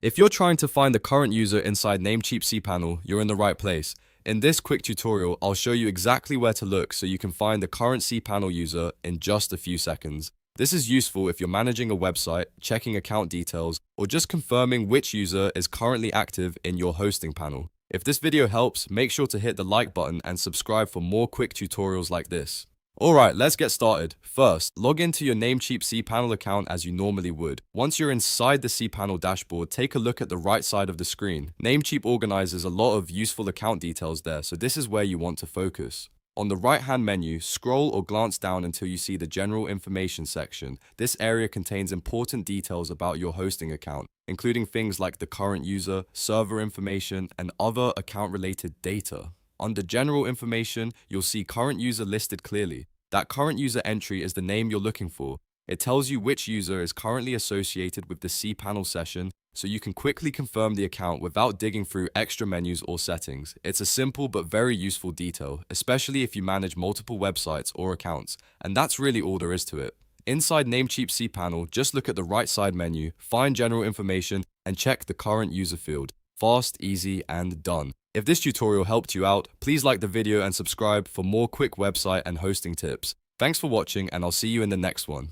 If you're trying to find the current user inside Namecheap CPanel, you're in the right place. In this quick tutorial, I'll show you exactly where to look so you can find the current CPanel user in just a few seconds. This is useful if you're managing a website, checking account details, or just confirming which user is currently active in your hosting panel. If this video helps, make sure to hit the like button and subscribe for more quick tutorials like this. Alright, let's get started. First, log into your Namecheap CPanel account as you normally would. Once you're inside the CPanel dashboard, take a look at the right side of the screen. Namecheap organizes a lot of useful account details there, so this is where you want to focus. On the right-hand menu, scroll or glance down until you see the General Information section. This area contains important details about your hosting account, including things like the current user, server information, and other account-related data. Under General Information, you'll see Current User listed clearly. That current user entry is the name you're looking for. It tells you which user is currently associated with the cPanel session, so you can quickly confirm the account without digging through extra menus or settings. It's a simple but very useful detail, especially if you manage multiple websites or accounts, and that's really all there is to it. Inside Namecheap cPanel, just look at the right side menu, find General Information, and check the current user field. Fast, easy, and done. If this tutorial helped you out, please like the video and subscribe for more quick website and hosting tips. Thanks for watching, and I'll see you in the next one.